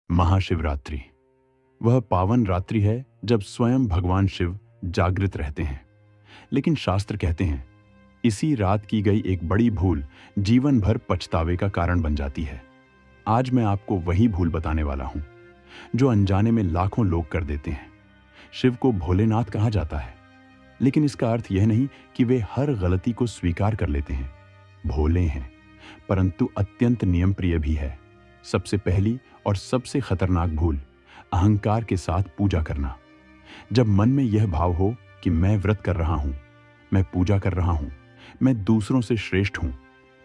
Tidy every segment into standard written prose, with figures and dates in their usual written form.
महाशिवरात्रि वह पावन रात्रि है जब स्वयं भगवान शिव जागृत रहते हैं। लेकिन शास्त्र कहते हैं इसी रात की गई एक बड़ी भूल जीवन भर पछतावे का कारण बन जाती है। आज मैं आपको वही भूल बताने वाला हूं जो अनजाने में लाखों लोग कर देते हैं। शिव को भोलेनाथ कहा जाता है, लेकिन इसका अर्थ यह नहीं कि वे हर गलती को स्वीकार कर लेते हैं। भोले हैं, परंतु अत्यंत नियम प्रिय भी है। सबसे पहली और सबसे खतरनाक भूल अहंकार के साथ पूजा करना। जब मन में यह भाव हो कि मैं व्रत कर रहा हूं, मैं पूजा कर रहा हूं, मैं दूसरों से श्रेष्ठ हूं,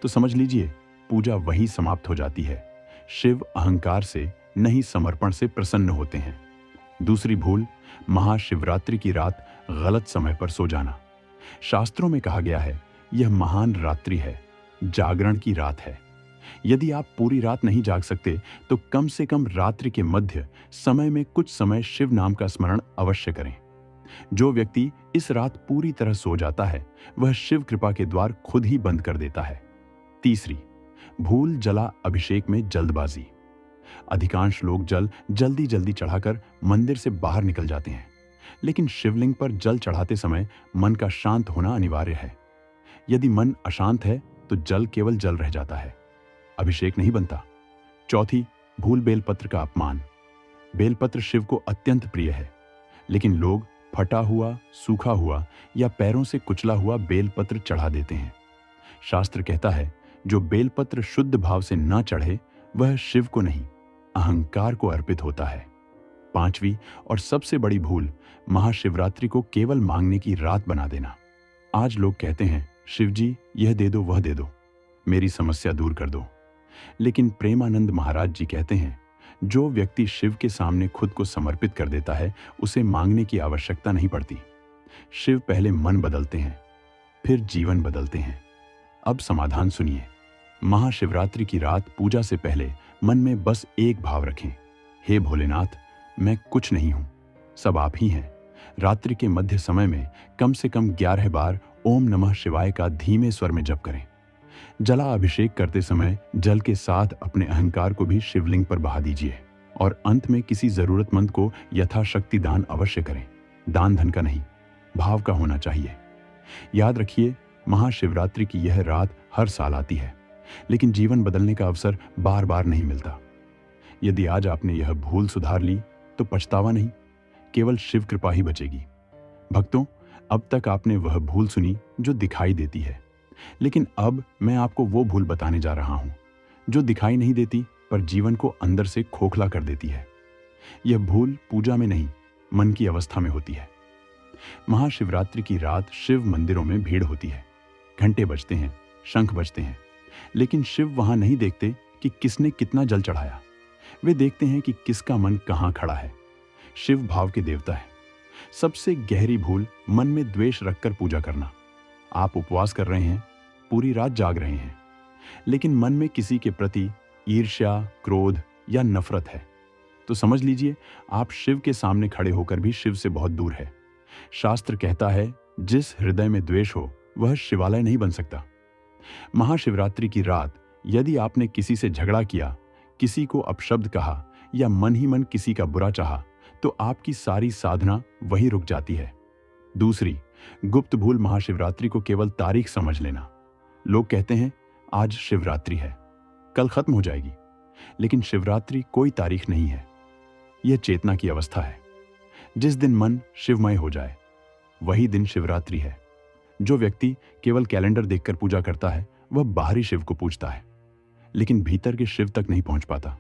तो समझ लीजिए पूजा वहीं समाप्त हो जाती है। शिव अहंकार से नहीं, समर्पण से प्रसन्न होते हैं। दूसरी भूल, महाशिवरात्रि की रात गलत समय पर सो जाना। शास्त्रों में कहा गया है यह महान रात्रि है, जागरण की रात है। यदि आप पूरी रात नहीं जाग सकते तो कम से कम रात्रि के मध्य समय में कुछ समय शिव नाम का स्मरण अवश्य करें। जो व्यक्ति इस रात पूरी तरह सो जाता है वह शिव कृपा के द्वार खुद ही बंद कर देता है। तीसरी भूल, जला अभिषेक में जल्दबाजी। अधिकांश लोग जल जल्दी जल्दी चढ़ाकर मंदिर से बाहर निकल जाते हैं, लेकिन शिवलिंग पर जल चढ़ाते समय मन का शांत होना अनिवार्य है। यदि मन अशांत है तो जल केवल जल रह जाता है, अभिषेक नहीं बनता। चौथी भूल, बेलपत्र का अपमान। बेलपत्र शिव को अत्यंत प्रिय है, लेकिन लोग फटा हुआ, सूखा हुआ या पैरों से कुचला हुआ बेलपत्र चढ़ा देते हैं। शास्त्र कहता है जो बेलपत्र शुद्ध भाव से न चढ़े वह शिव को नहीं, अहंकार को अर्पित होता है। पांचवी और सबसे बड़ी भूल, महाशिवरात्रि को केवल मांगने की रात बना देना। आज लोग कहते हैं शिव जी यह दे दो, वह दे दो, मेरी समस्या दूर कर दो। लेकिन प्रेमानंद महाराज जी कहते हैं जो व्यक्ति शिव के सामने खुद को समर्पित कर देता है उसे मांगने की आवश्यकता नहीं पड़ती। शिव पहले मन बदलते हैं, फिर जीवन बदलते हैं। अब समाधान सुनिए। महाशिवरात्रि की रात पूजा से पहले मन में बस एक भाव रखें, हे भोलेनाथ, मैं कुछ नहीं हूं, सब आप ही हैं। रात्रि के मध्य समय में कम से कम 11 बार ओम नमः शिवाय का धीमे स्वर में जप करें। जला अभिषेक करते समय जल के साथ अपने अहंकार को भी शिवलिंग पर बहा दीजिए और अंत में किसी जरूरतमंद को यथाशक्ति दान अवश्य करें। दान धन का नहीं, भाव का होना चाहिए। याद रखिए महाशिवरात्रि की यह रात हर साल आती है, लेकिन जीवन बदलने का अवसर बार बार नहीं मिलता। यदि आज आपने यह भूल सुधार ली तो पछतावा नहीं, केवल शिव कृपा ही बचेगी। भक्तों, अब तक आपने वह भूल सुनी जो दिखाई देती है, लेकिन अब मैं आपको वो भूल बताने जा रहा हूं जो दिखाई नहीं देती पर जीवन को अंदर से खोखला कर देती है। यह भूल पूजा में नहीं, मन की अवस्था में होती है। महाशिवरात्रि की रात शिव मंदिरों में भीड़ होती है, घंटे बजते हैं, शंख बजते हैं, लेकिन शिव वहां नहीं देखते कि किसने कितना जल चढ़ाया। वे देखते हैं कि किसका मन कहां खड़ा है। शिव भाव के देवता है। सबसे गहरी भूल, मन में द्वेष रखकर पूजा करना। आप उपवास कर रहे हैं, पूरी रात जाग रहे हैं, लेकिन मन में किसी के प्रति ईर्ष्या, क्रोध या नफरत है, तो समझ लीजिए आप शिव के सामने खड़े होकर भी शिव से बहुत दूर है। शास्त्र कहता है जिस हृदय में द्वेष हो वह शिवालय नहीं बन सकता। महाशिवरात्रि की रात यदि आपने किसी से झगड़ा किया, किसी को अपशब्द कहा या मन ही मन किसी का बुरा चाहा, तो आपकी सारी साधना वहीं रुक जाती है। दूसरी गुप्त भूल, महाशिवरात्रि को केवल तारीख समझ लेना। लोग कहते हैं आज शिवरात्रि है, कल खत्म हो जाएगी, लेकिन शिवरात्रि कोई तारीख नहीं है। यह चेतना की अवस्था है। जिस दिन मन शिवमय हो जाए वही दिन शिवरात्रि है। जो व्यक्ति केवल कैलेंडर देखकर पूजा करता है वह बाहरी शिव को पूजता है, लेकिन भीतर के शिव तक नहीं पहुंच पाता।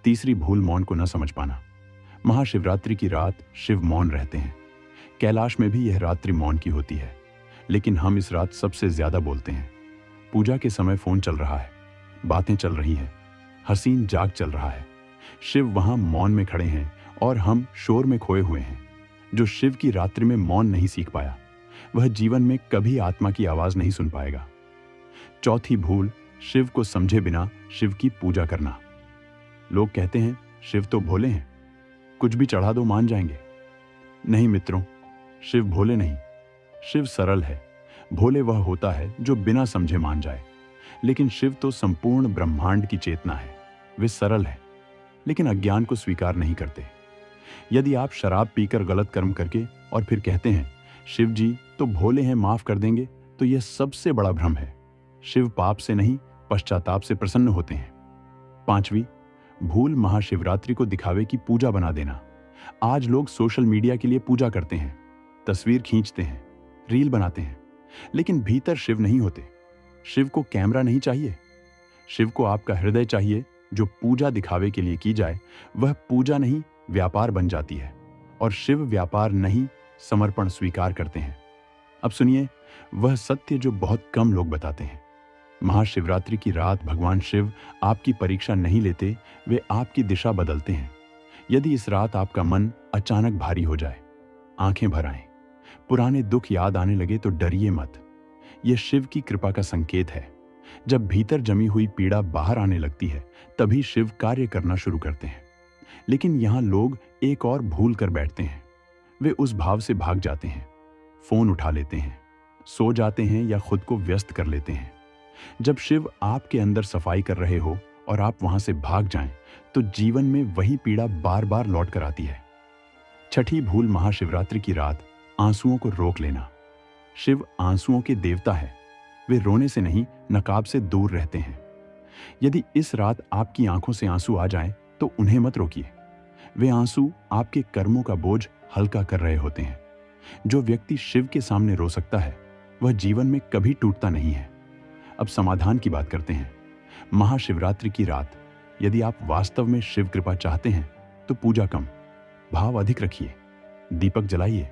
तीसरी भूल, मौन को न समझ पाना। महाशिवरात्रि की रात शिव मौन रहते हैं। कैलाश में भी यह रात्रि मौन की होती है, लेकिन हम इस रात सबसे ज्यादा बोलते हैं। पूजा के समय फोन चल रहा है, बातें चल रही हैं, हसीन जाग चल रहा है। शिव वहां मौन में खड़े हैं और हम शोर में खोए हुए हैं। जो शिव की रात्रि में मौन नहीं सीख पाया वह जीवन में कभी आत्मा की आवाज नहीं सुन पाएगा। चौथी भूल, शिव को समझे बिना शिव की पूजा करना। लोग कहते हैं शिव तो भोले हैं, कुछ भी चढ़ा दो मान जाएंगे। नहीं मित्रों, शिव भोले नहीं, शिव सरल है। भोले वह होता है जो बिना समझे मान जाए, लेकिन शिव तो संपूर्ण ब्रह्मांड की चेतना है। वे सरल है, लेकिन अज्ञान को स्वीकार नहीं करते। यदि आप शराब पीकर गलत कर्म करके और फिर कहते हैं शिव जी तो भोले हैं, माफ कर देंगे, तो यह सबसे बड़ा भ्रम है। शिव पाप से नहीं, पश्चाताप से प्रसन्न होते हैं। 5वीं भूल, महाशिवरात्रि को दिखावे की पूजा बना देना। आज लोग सोशल मीडिया के लिए पूजा करते हैं, तस्वीर खींचते हैं, रील बनाते हैं, लेकिन भीतर शिव नहीं होते। शिव को कैमरा नहीं चाहिए, शिव को आपका हृदय चाहिए। जो पूजा दिखावे के लिए की जाए वह पूजा नहीं, व्यापार बन जाती है, और शिव व्यापार नहीं, समर्पण स्वीकार करते हैं। अब सुनिए वह सत्य जो बहुत कम लोग बताते हैं। महाशिवरात्रि की रात भगवान शिव आपकी परीक्षा नहीं लेते, वे आपकी दिशा बदलते हैं। यदि इस रात आपका मन अचानक भारी हो जाए, आंखें भर आएं, पुराने दुख याद आने लगे, तो डरिए मत। यह शिव की कृपा का संकेत है। जब भीतर जमी हुई पीड़ा बाहर आने लगती है, तभी शिव कार्य करना शुरू करते हैं। लेकिन यहां लोग एक और भूल कर बैठते हैं। वे उस भाव से भाग जाते हैं, फोन उठा लेते हैं, सो जाते हैं या खुद को व्यस्त कर लेते हैं। जब शिव आपके अंदर सफाई कर रहे हो और आप वहां से भाग जाएं, तो जीवन में वही पीड़ा बार बार लौट कर आती है। 6ठी भूल, महाशिवरात्रि की रात आंसुओं को रोक लेना। शिव आंसुओं के देवता है। वे रोने से नहीं, नकाब से दूर रहते हैं। यदि इस रात आपकी आंखों से आंसू आ जाएं, तो उन्हें मत रोकिए। वे आंसू आपके कर्मों का बोझ हल्का कर रहे होते हैं। जो व्यक्ति शिव के सामने रो सकता है, वह जीवन में कभी टूटता नहीं है। अब समाधान की बात करते हैं। महाशिवरात्रि की रात यदि आप वास्तव में शिव कृपा चाहते हैं, तो पूजा कम, भाव अधिक रखिए, दीपक जलाइए,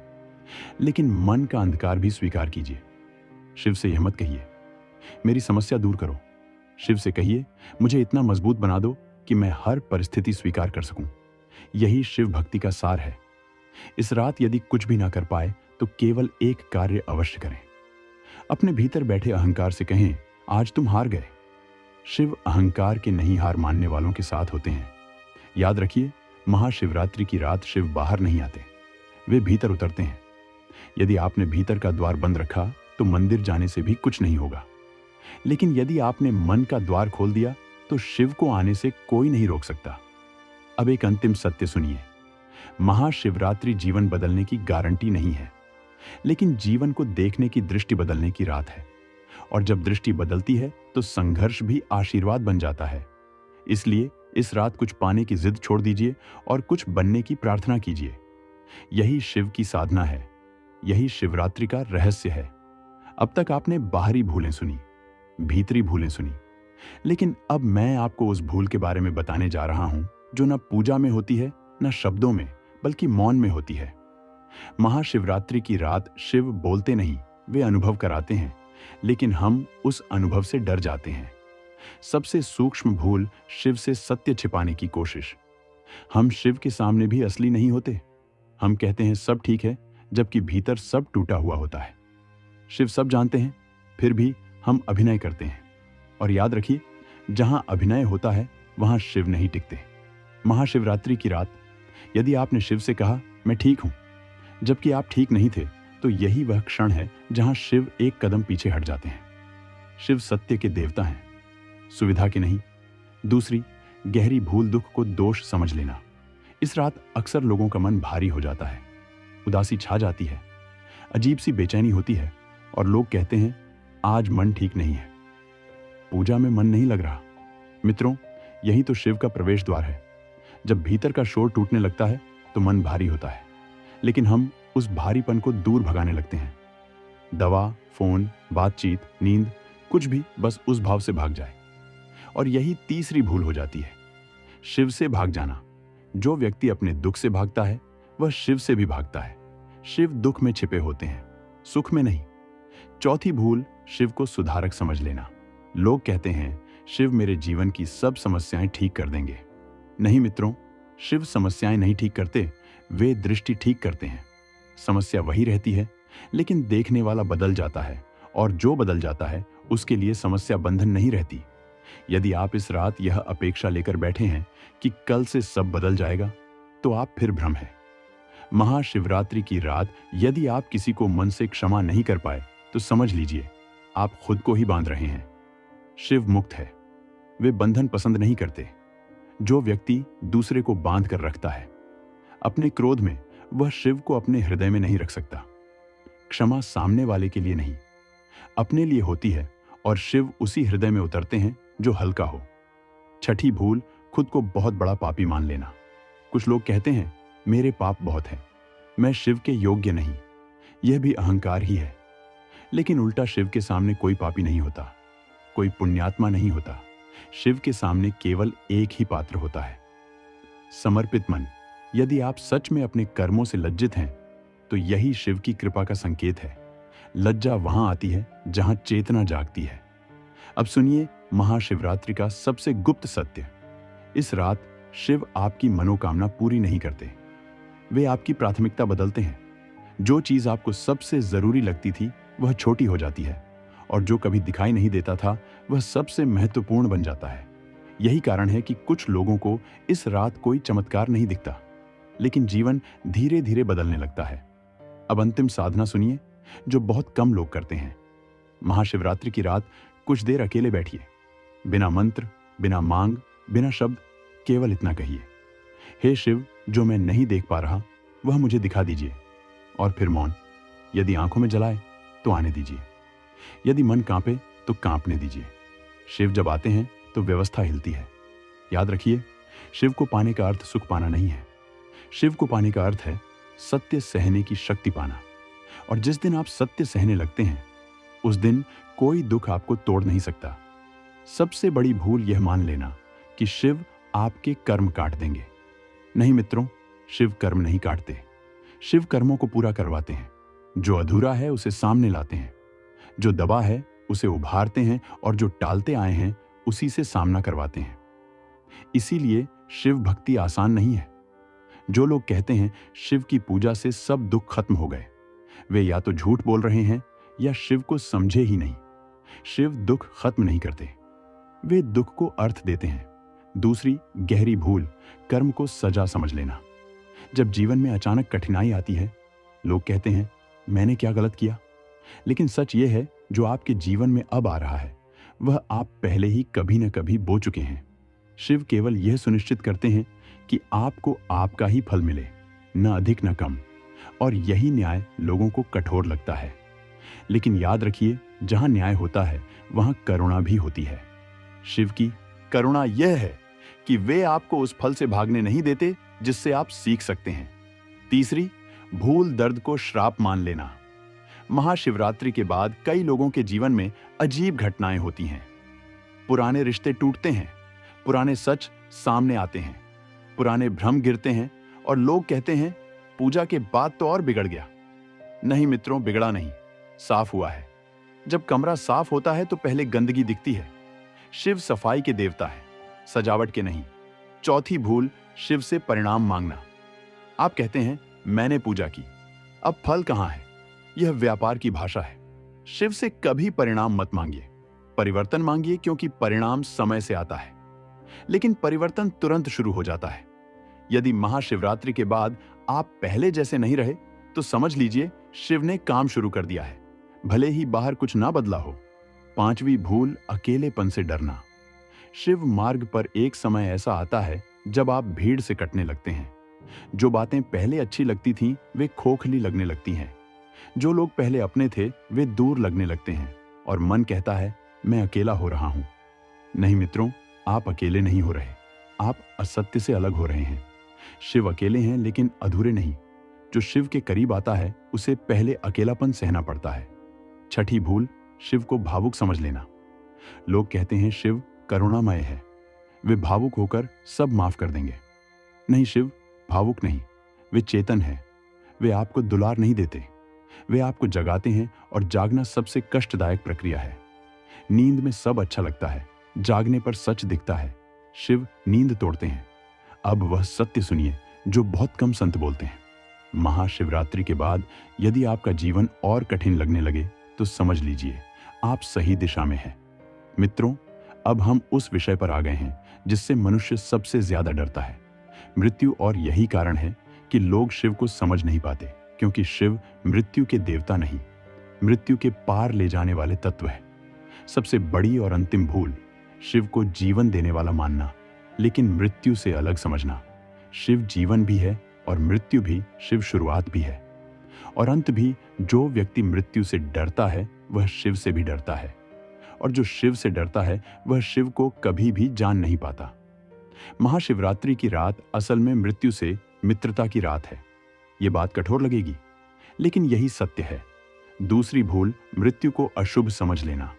लेकिन मन का अंधकार भी स्वीकार कीजिए। शिव से यह मत कहिए मेरी समस्या दूर करो। शिव से कहिए मुझे इतना मजबूत बना दो कि मैं हर परिस्थिति स्वीकार कर सकूं। यही शिव भक्ति का सार है। इस रात यदि कुछ भी ना कर पाए, तो केवल एक कार्य अवश्य करें। अपने भीतर बैठे अहंकार से कहें आज तुम हार गए। शिव अहंकार के नहीं हार मानने वालों के साथ होते हैं। याद रखिए, महाशिवरात्रि की रात शिव बाहर नहीं आते, वे भीतर उतरते हैं। यदि आपने भीतर का द्वार बंद रखा, तो मंदिर जाने से भी कुछ नहीं होगा। लेकिन यदि आपने मन का द्वार खोल दिया, तो शिव को आने से कोई नहीं रोक सकता। अब एक अंतिम सत्य सुनिए। महाशिवरात्रि जीवन बदलने की गारंटी नहीं है, लेकिन जीवन को देखने की दृष्टि बदलने की रात है। और जब दृष्टि बदलती है, तो संघर्ष भी आशीर्वाद बन जाता है। इसलिए इस रात कुछ पाने की जिद छोड़ दीजिए और कुछ बनने की प्रार्थना कीजिए। यही शिव की साधना है, यही शिवरात्रि का रहस्य है। अब तक आपने बाहरी भूलें सुनी, भीतरी भूलें सुनी, लेकिन अब मैं आपको उस भूल के बारे में बताने जा रहा हूं जो न पूजा में होती है, न शब्दों में, बल्कि मौन में होती है। महाशिवरात्रि की रात शिव बोलते नहीं, वे अनुभव कराते हैं, लेकिन हम उस अनुभव से डर जाते हैं। सबसे सूक्ष्म भूल शिव से सत्य छिपाने की कोशिश। हम शिव के सामने भी असली नहीं होते। हम कहते हैं सब ठीक है, जबकि भीतर सब टूटा हुआ होता है। शिव सब जानते हैं, फिर भी हम अभिनय करते हैं। और याद रखिए, जहां अभिनय होता है वहां शिव नहीं टिकते। महाशिवरात्रि की रात यदि आपने शिव से कहा मैं ठीक हूं, जबकि आप ठीक नहीं थे, तो यही वह क्षण है जहां शिव एक कदम पीछे हट जाते हैं। शिव सत्य के देवता हैं, सुविधा के नहीं। दूसरी, गहरी भूल दुख को दोष समझ लेना। इस रात अक्सर लोगों का मन भारी हो जाता है, उदासी छा जाती है, अजीब सी बेचैनी होती है, और लोग कहते हैं आज मन ठीक नहीं है, पूजा में मन नहीं लग रहा। मित्रों, यही तो शिव का प्रवेश द्वार है। जब भीतर का शोर टूटने लगता है, तो मन भारी होता है, लेकिन हम उस भारीपन को दूर भगाने लगते हैं। दवा, फोन, बातचीत, नींद, कुछ भी बस उस भाव से भाग जाए। और यही तीसरी भूल हो जाती है, शिव से भाग जाना। जो व्यक्ति अपने दुख से भागता है, वह शिव से भी भागता है। शिव दुख में छिपे होते हैं, सुख में नहीं। चौथी भूल, शिव को सुधारक समझ लेना। लोग कहते हैं शिव मेरे जीवन की सब समस्याएं ठीक कर देंगे। नहीं मित्रों, शिव समस्याएं नहीं ठीक करते, वे दृष्टि ठीक करते हैं। समस्या वही रहती है, लेकिन देखने वाला बदल जाता है, और जो बदल जाता है उसके लिए समस्या बंधन नहीं रहती। यदि आप इस रात यह अपेक्षा लेकर बैठे हैं कि कल से सब बदल जाएगा, तो आप फिर भ्रम है। महाशिवरात्रि की रात यदि आप किसी को मन से क्षमा नहीं कर पाए, तो समझ लीजिए आप खुद को ही बांध रहे हैं। शिव मुक्त है, वे बंधन पसंद नहीं करते। जो व्यक्ति दूसरे को बांध कर रखता है, अपने क्रोध में वह शिव को अपने हृदय में नहीं रख सकता। क्षमा सामने वाले के लिए नहीं, अपने लिए होती है और शिव उसी हृदय में उतरते हैं जो हल्का हो। छठी भूल, खुद को बहुत बड़ा पापी मान लेना। कुछ लोग कहते हैं मेरे पाप बहुत हैं, मैं शिव के योग्य नहीं। यह भी अहंकार ही है। लेकिन उल्टा शिव के सामने कोई पापी नहीं होता, कोई पुण्यात्मा नहीं होता। शिव के सामने केवल एक ही पात्र होता है, समर्पित मन। यदि आप सच में अपने कर्मों से लज्जित हैं तो यही शिव की कृपा का संकेत है। लज्जा वहां आती है जहां चेतना जागती है। अब सुनिए महाशिवरात्रि का सबसे गुप्त सत्य। इस रात शिव आपकी मनोकामना पूरी नहीं करते, वे आपकी प्राथमिकता बदलते हैं। जो चीज आपको सबसे जरूरी लगती थी वह छोटी हो जाती है, और जो कभी दिखाई नहीं देता था वह सबसे महत्वपूर्ण बन जाता है। यही कारण है कि कुछ लोगों को इस रात कोई चमत्कार नहीं दिखता, लेकिन जीवन धीरे धीरे बदलने लगता है। अब अंतिम साधना सुनिए, जो बहुत कम लोग करते हैं। महाशिवरात्रि की रात कुछ देर अकेले बैठिए, बिना मंत्र, बिना मांग, बिना शब्द, केवल इतना कहिए, हे शिव, जो मैं नहीं देख पा रहा वह मुझे दिखा दीजिए। और फिर मौन। यदि आंखों में जलाए तो आने दीजिए, यदि मन कांपे तो कांपने दीजिए। शिव जब आते हैं तो व्यवस्था हिलती है। याद रखिए, शिव को पाने का अर्थ सुख पाना नहीं है। शिव को पाने का अर्थ है सत्य सहने की शक्ति पाना। और जिस दिन आप सत्य सहने लगते हैं उस दिन कोई दुख आपको तोड़ नहीं सकता। सबसे बड़ी भूल यह मान लेना कि शिव आपके कर्म काट देंगे। नहीं मित्रों, शिव कर्म नहीं काटते, शिव कर्मों को पूरा करवाते हैं। जो अधूरा है उसे सामने लाते हैं, जो दबा है उसे उभारते हैं, और जो टालते आए हैं उसी से सामना करवाते हैं। इसीलिए शिव भक्ति आसान नहीं है। जो लोग कहते हैं शिव की पूजा से सब दुख खत्म हो गए, वे या तो झूठ बोल रहे हैं या शिव को समझे ही नहीं। शिव दुख खत्म नहीं करते, वे दुख को अर्थ देते हैं। दूसरी गहरी भूल, कर्म को सजा समझ लेना। जब जीवन में अचानक कठिनाई आती है, लोग कहते हैं मैंने क्या गलत किया। लेकिन सच यह है, जो आपके जीवन में अब आ रहा है वह आप पहले ही कभी न कभी बो चुके हैं। शिव केवल यह सुनिश्चित करते हैं कि आपको आपका ही फल मिले, न अधिक न कम। और यही न्याय लोगों को कठोर लगता है। लेकिन याद रखिए, जहां न्याय होता है वहां करुणा भी होती है। शिव की करुणा यह है कि वे आपको उस फल से भागने नहीं देते जिससे आप सीख सकते हैं। तीसरी भूल, दर्द को श्राप मान लेना। महाशिवरात्रि के बाद कई लोगों के जीवन में अजीब घटनाएं होती हैं। पुराने रिश्ते टूटते हैं, पुराने सच सामने आते हैं, पुराने भ्रम गिरते हैं, और लोग कहते हैं पूजा के बाद तो और बिगड़ गया। नहीं मित्रों, बिगड़ा नहीं, साफ हुआ है। जब कमरा साफ होता है तो पहले गंदगी दिखती है। शिव सफाई के देवता है, सजावट के नहीं। चौथी भूल, शिव से परिणाम मांगना। आप कहते हैं मैंने पूजा की, अब फल कहां है। यह व्यापार की भाषा है। शिव से कभी परिणाम मत मांगिए, परिवर्तन मांगिए, क्योंकि परिणाम समय से आता है, लेकिन परिवर्तन तुरंत शुरू हो जाता है। यदि महाशिवरात्रि के बाद आप पहले जैसे नहीं रहे तो समझ लीजिए शिव ने काम शुरू कर दिया है, भले ही बाहर कुछ ना बदला हो। पांचवी भूल, अकेलेपन से डरना। शिव मार्ग पर एक समय ऐसा आता है जब आप भीड़ से कटने लगते हैं। जो बातें पहले अच्छी लगती थीं वे खोखली लगने लगती हैं। जो लोग पहले अपने थे वे दूर लगने लगते हैं, और मन कहता है मैं अकेला हो रहा हूं। नहीं मित्रों, आप अकेले नहीं हो रहे, आप असत्य से अलग हो रहे हैं। शिव अकेले हैं लेकिन अधूरे नहीं। जो शिव के करीब आता है उसे पहले अकेलापन सहना पड़ता है। छठी भूल, शिव को भावुक समझ लेना। लोग कहते हैं शिव करुणामय है, वे भावुक होकर सब माफ कर देंगे। नहीं, शिव भावुक नहीं, वे चेतन हैं। वे आपको दुलार नहीं देते, वे आपको जगाते हैं, और जागना सबसे कष्टदायक प्रक्रिया है। नींद में सब अच्छा लगता है, जागने पर सच दिखता है। शिव नींद तोड़ते हैं। अब वह सत्य सुनिए जो बहुत कम संत बोलते हैं। महाशिवरात्रि के बाद यदि आपका जीवन और कठिन लगने लगे तो समझ लीजिए आप सही दिशा में हैं। मित्रों, अब हम उस विषय पर आ गए हैं जिससे मनुष्य सबसे ज्यादा डरता है, मृत्यु। और यही कारण है कि लोग शिव को समझ नहीं पाते, क्योंकि शिव मृत्यु के देवता नहीं, मृत्यु के पार ले जाने वाले तत्व है। सबसे बड़ी और अंतिम भूल, शिव को जीवन देने वाला मानना। लेकिन मृत्यु से अलग समझना। शिव जीवन भी है और मृत्यु भी शिव शुरुआत भी है। और अंत भी। जो व्यक्ति मृत्यु से डरता है वह शिव से भी डरता है, और जो शिव से डरता है वह शिव को कभी भी जान नहीं पाता। महाशिवरात्रि की रात असल में मृत्यु से मित्रता की रात है। ये बात कठोर लगेगी, लेकिन यही सत्य है। दूसरी भूल मृत्यु को अशुभ समझ लेना।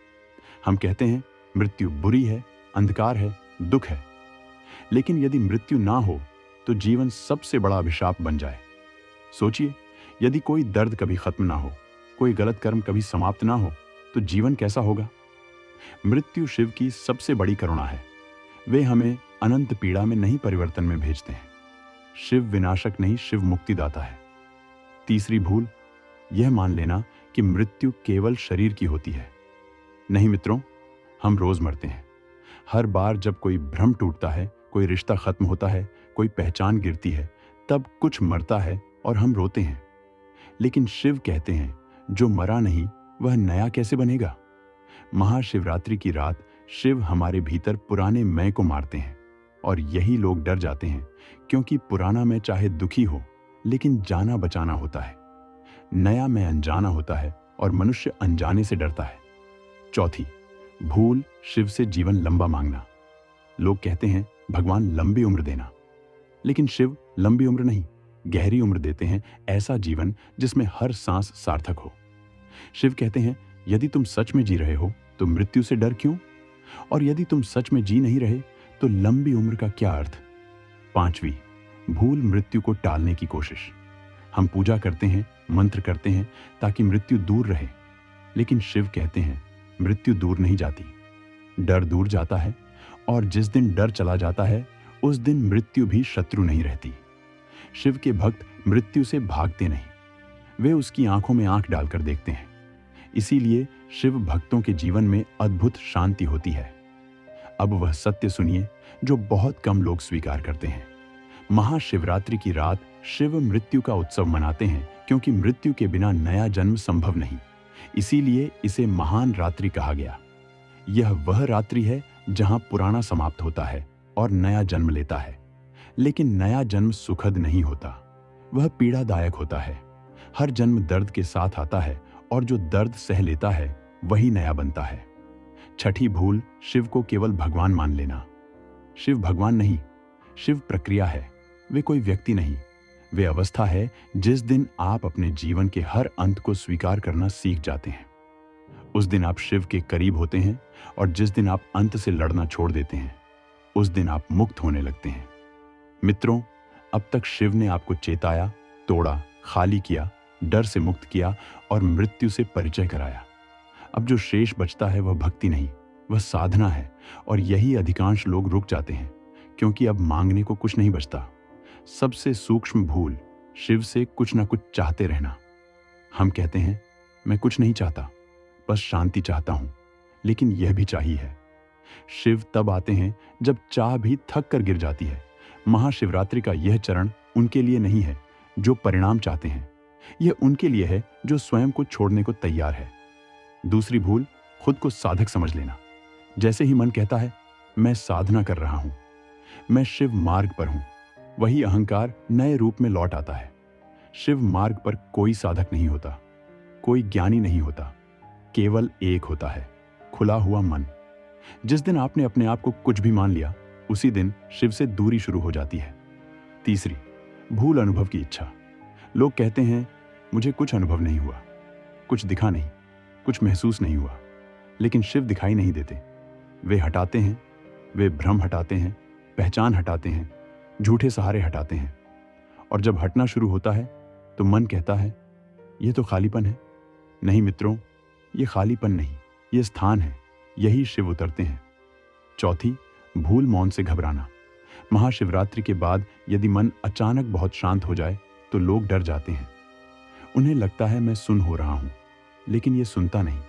हम कहते हैं मृत्यु बुरी है, अंधकार है, दुख है। लेकिन यदि मृत्यु ना हो तो जीवन सबसे बड़ा अभिशाप बन जाए। सोचिए, यदि कोई दर्द कभी खत्म ना हो, कोई गलत कर्म कभी समाप्त ना हो, तो जीवन कैसा होगा? मृत्यु शिव की सबसे बड़ी करुणा है। वे हमें अनंत पीड़ा में नहीं, परिवर्तन में भेजते हैं। शिव विनाशक नहीं, शिव मुक्तिदाता है। तीसरी भूल यह मान लेना कि मृत्यु केवल शरीर की होती है। नहीं मित्रों, हम रोज मरते हैं। हर बार जब कोई भ्रम टूटता है, कोई रिश्ता खत्म होता है, कोई पहचान गिरती है, तब कुछ मरता है और हम रोते हैं। लेकिन शिव कहते हैं जो मरा नहीं वह नया कैसे बनेगा? महाशिवरात्रि की रात शिव हमारे भीतर पुराने मैं को मारते हैं, और यही लोग डर जाते हैं, क्योंकि पुराना मैं चाहे दुखी हो लेकिन जाना बचाना होता है। नया मैं अनजाना होता है और मनुष्य अनजाने से डरता है। चौथी भूल शिव से जीवन लंबा मांगना। लोग कहते हैं भगवान लंबी उम्र देना, लेकिन शिव लंबी उम्र नहीं, गहरी उम्र देते हैं। ऐसा जीवन जिसमें हर सांस सार्थक हो। शिव कहते हैं यदि तुम सच में जी रहे हो तो मृत्यु से डर क्यों? और यदि तुम सच में जी नहीं रहे तो लंबी उम्र का क्या अर्थ? पांचवी भूल मृत्यु को टालने की कोशिश। हम पूजा करते हैं, मंत्र करते हैं ताकि मृत्यु दूर रहे, लेकिन शिव कहते हैं मृत्यु दूर नहीं जाती, डर दूर जाता है। और जिस दिन डर चला जाता है उस दिन मृत्यु भी शत्रु नहीं रहती। शिव के भक्त मृत्यु से भागते नहीं, वे उसकी आंखों में आंख डालकर देखते हैं। इसीलिए शिव भक्तों के जीवन में अद्भुत शांति होती है। अब वह सत्य सुनिए जो बहुत कम लोग स्वीकार करते हैं। महाशिवरात्रि की रात शिव मृत्यु का उत्सव मनाते हैं, क्योंकि मृत्यु के बिना नया जन्म संभव नहीं। इसीलिए इसे महान रात्रि कहा गया। यह वह रात्रि है जहां पुराना समाप्त होता है और नया जन्म लेता है। लेकिन नया जन्म सुखद नहीं होता, वह पीड़ादायक होता है। हर जन्म दर्द के साथ आता है, और जो दर्द सह लेता है वही नया बनता है। छठी भूल शिव को केवल भगवान मान लेना। शिव भगवान नहीं, शिव प्रक्रिया है। वे कोई व्यक्ति नहीं, वे अवस्था है जिस दिन आप अपने जीवन के हर अंत को स्वीकार करना सीख जाते हैं। उस दिन आप शिव के करीब होते हैं, और जिस दिन आप अंत से लड़ना छोड़ देते हैं उस दिन आप मुक्त होने लगते हैं। मित्रों, अब तक शिव ने आपको चेताया, तोड़ा, खाली किया, डर से मुक्त किया और मृत्यु से परिचय कराया। अब जो शेष बचता है वह भक्ति नहीं, वह साधना है। और यही अधिकांश लोग रुक जाते हैं, क्योंकि अब मांगने को कुछ नहीं बचता। सबसे सूक्ष्म भूल शिव से कुछ ना कुछ चाहते रहना। हम कहते हैं मैं कुछ नहीं चाहता, बस शांति चाहता हूं, लेकिन यह भी चाहिए है। शिव तब आते हैं जब चाह भी थक कर गिर जाती है। महाशिवरात्रि का यह चरण उनके लिए नहीं है जो परिणाम चाहते हैं, यह उनके लिए है जो स्वयं को छोड़ने को तैयार है। दूसरी भूल खुद को साधक समझ लेना। जैसे ही मन कहता है मैं साधना कर रहा हूं, मैं शिव मार्ग पर हूं, वही अहंकार नए रूप में लौट आता है। शिव मार्ग पर कोई साधक नहीं होता, कोई ज्ञानी नहीं होता, केवल एक होता है, खुला हुआ मन। जिस दिन आपने अपने आप को कुछ भी मान लिया, उसी दिन शिव से दूरी शुरू हो जाती है। तीसरी भूल अनुभव की इच्छा। लोग कहते हैं मुझे कुछ अनुभव नहीं हुआ, कुछ दिखा नहीं, कुछ महसूस नहीं हुआ। लेकिन शिव दिखाई नहीं देते। वे हटाते हैं, वे भ्रम हटाते हैं, पहचान हटाते हैं, झूठे सहारे हटाते हैं। और जब हटना शुरू होता है तो मन कहता है यह तो खालीपन है। नहीं मित्रों, ये खालीपन नहीं, ये स्थान है, यही शिव उतरते हैं। चौथी भूल मौन से घबराना। महाशिवरात्रि के बाद यदि मन अचानक बहुत शांत हो जाए तो लोग डर जाते हैं। उन्हें लगता है मैं सुन हो रहा हूं, लेकिन ये सुनता नहीं,